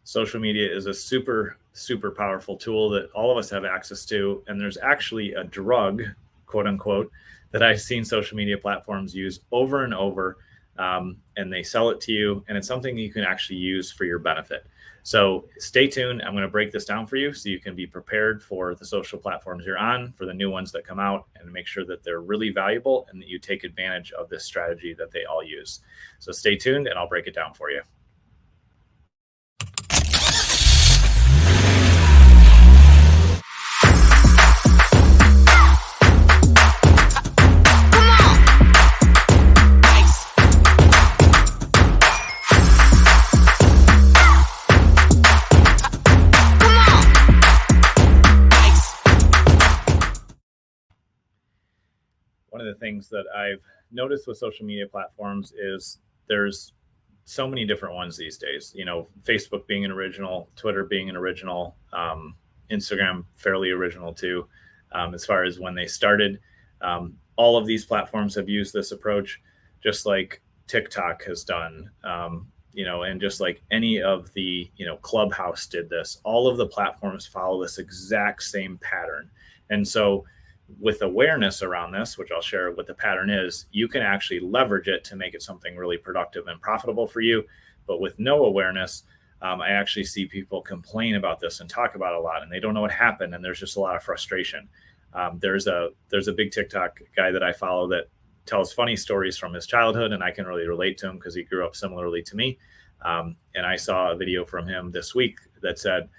social media is a super, super powerful tool that all of us have access to. And there's actually a drug, quote unquote, that I've seen social media platforms use over and over. And they sell it to you, and it's something you can actually use for your benefit. So stay tuned. I'm going to break this down for you so you can be prepared for the social platforms you're on, for the new ones that come out, and make sure that they're really valuable and that you take advantage of this strategy that they all use. So stay tuned and I'll break it down for you. One of the things that I've noticed with social media platforms is there's so many different ones these days. You know, Facebook being an original, Twitter being an original, Instagram fairly original too. As far as when they started, all of these platforms have used this approach, just like TikTok has done. And just like any of the, Clubhouse did this. All of the platforms follow this exact same pattern, and so with awareness around this, which I'll share what the pattern is, you can actually leverage it to make it something really productive and profitable for you. But with no awareness, I actually see people complain about this and talk about it a lot, and they don't know what happened, and there's just a lot of frustration. There's a big TikTok guy that I follow that tells funny stories from his childhood, and I can really relate to him because he grew up similarly to me. And I saw a video from him this week that said,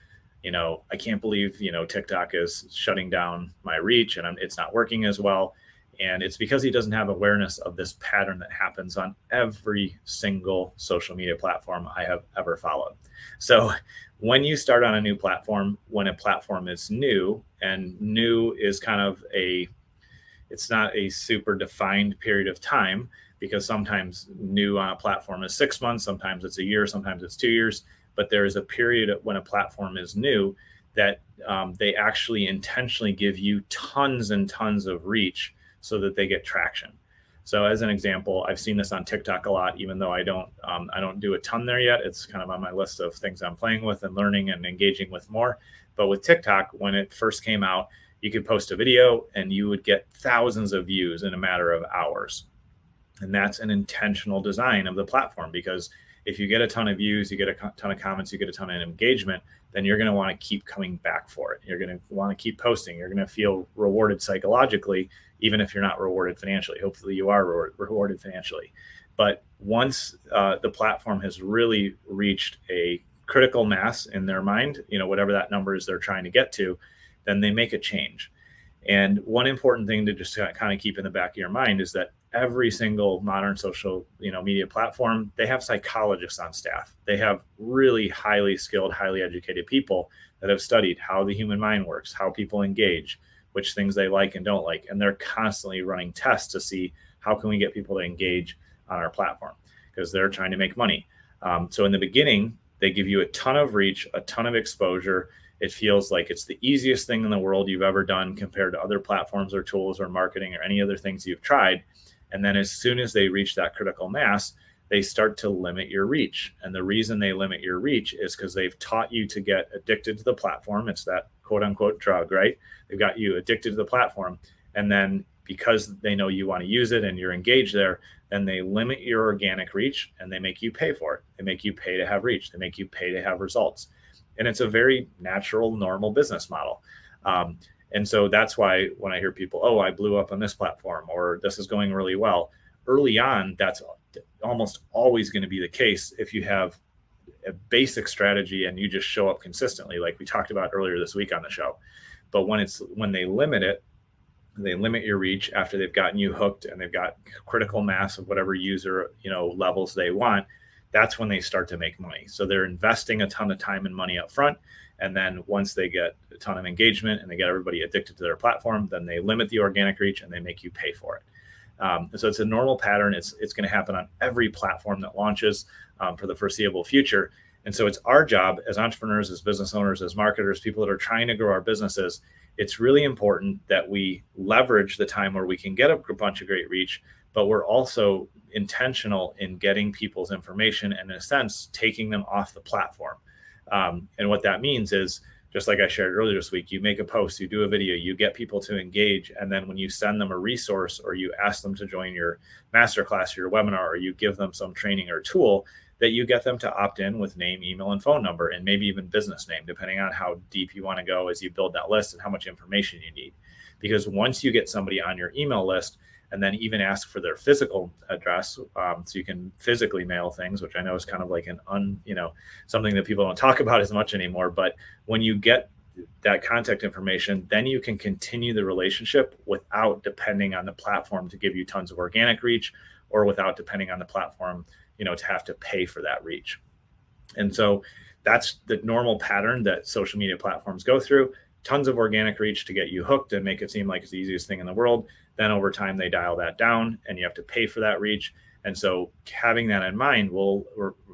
I can't believe, TikTok is shutting down my reach and it's not working as well. And it's because he doesn't have awareness of this pattern that happens on every single social media platform I have ever followed. So when you start on a new platform, when a platform is new, and new is kind of it's not a super defined period of time, because sometimes new on a platform is 6 months, sometimes it's a year, sometimes it's 2 years. But there is a period when a platform is new that they actually intentionally give you tons and tons of reach so that they get traction. So as an example, I've seen this on TikTok a lot, even though I don't do a ton there yet. It's kind of on my list of things I'm playing with and learning and engaging with more. But with TikTok, when it first came out, you could post a video and you would get thousands of views in a matter of hours. And that's an intentional design of the platform, because if you get a ton of views, you get a ton of comments, you get a ton of engagement, then you're going to want to keep coming back for it. You're going to want to keep posting. You're going to feel rewarded psychologically, even if you're not rewarded financially. Hopefully you are rewarded financially. But once the platform has really reached a critical mass in their mind, whatever that number is they're trying to get to, then they make a change. And one important thing to just kind of keep in the back of your mind is that every single modern social media platform, they have psychologists on staff. They have really highly skilled, highly educated people that have studied how the human mind works, how people engage, which things they like and don't like. And they're constantly running tests to see how can we get people to engage on our platform, because they're trying to make money. So in the beginning, they give you a ton of reach, a ton of exposure. It feels like it's the easiest thing in the world you've ever done compared to other platforms or tools or marketing or any other things you've tried. And then as soon as they reach that critical mass, they start to limit your reach. And the reason they limit your reach is because they've taught you to get addicted to the platform. It's that quote unquote drug, right? They've got you addicted to the platform. And then because they know you want to use it and you're engaged there, then they limit your organic reach and they make you pay for it. They make you pay to have reach. They make you pay to have results. And it's a very natural, normal business model. And so that's why when I hear people, oh, I blew up on this platform, or this is going really well, early on, that's almost always going to be the case if you have a basic strategy and you just show up consistently, like we talked about earlier this week on the show. But when they limit it, they limit your reach after they've gotten you hooked and they've got critical mass of whatever user levels they want. That's when they start to make money. So they're investing a ton of time and money up front. And then once they get a ton of engagement and they get everybody addicted to their platform, then they limit the organic reach and they make you pay for it. So it's a normal pattern. It's going to happen on every platform that launches for the foreseeable future. And so it's our job as entrepreneurs, as business owners, as marketers, people that are trying to grow our businesses. It's really important that we leverage the time where we can get a bunch of great reach, but we're also intentional in getting people's information and, in a sense, taking them off the platform. And what that means is, just like I shared earlier this week, you make a post, you do a video, you get people to engage. And then when you send them a resource or you ask them to join your masterclass or your webinar, or you give them some training or tool, that you get them to opt in with name, email, and phone number, and maybe even business name, depending on how deep you want to go as you build that list and how much information you need. Because once you get somebody on your email list, and then even ask for their physical address, so you can physically mail things, which I know is kind of like something that people don't talk about as much anymore. But when you get that contact information, then you can continue the relationship without depending on the platform to give you tons of organic reach, or without depending on the platform, to have to pay for that reach. And so that's the normal pattern that social media platforms go through. Tons of organic reach to get you hooked and make it seem like it's the easiest thing in the world. Then over time, they dial that down and you have to pay for that reach. And so having that in mind will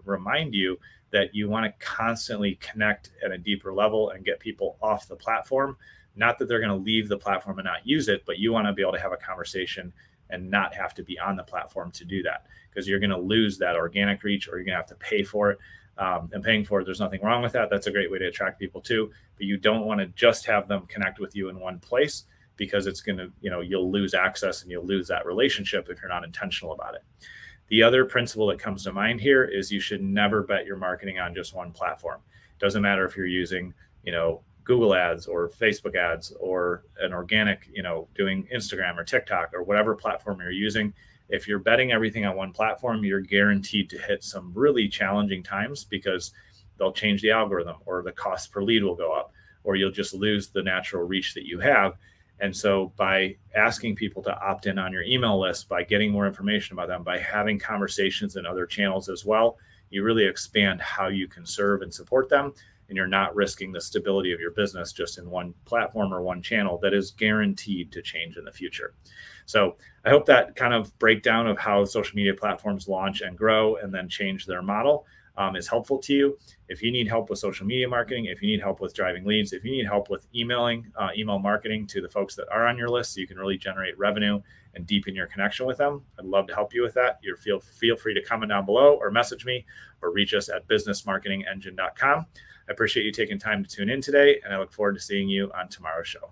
remind you that you want to constantly connect at a deeper level and get people off the platform. Not that they're going to leave the platform and not use it, but you want to be able to have a conversation and not have to be on the platform to do that, because you're going to lose that organic reach, or you're going to have to pay for it. And paying for it, there's nothing wrong with that. That's a great way to attract people too. But you don't want to just have them connect with you in one place, because it's going to, you'll lose access and you'll lose that relationship if you're not intentional about it. The other principle that comes to mind here is you should never bet your marketing on just one platform. It doesn't matter if you're using, Google ads or Facebook ads or an organic, doing Instagram or TikTok or whatever platform you're using. If you're betting everything on one platform, you're guaranteed to hit some really challenging times, because they'll change the algorithm, or the cost per lead will go up, or you'll just lose the natural reach that you have. And so by asking people to opt in on your email list, by getting more information about them, by having conversations in other channels as well, you really expand how you can serve and support them. And you're not risking the stability of your business just in one platform or one channel that is guaranteed to change in the future. So I hope that kind of breakdown of how social media platforms launch and grow and then change their model is helpful to you. If you need help with social media marketing, if you need help with driving leads, if you need help with email marketing to the folks that are on your list, so you can really generate revenue and deepen your connection with them, I'd love to help you with that. Feel free to comment down below, or message me, or reach us at businessmarketingengine.com. I appreciate you taking time to tune in today, and I look forward to seeing you on tomorrow's show.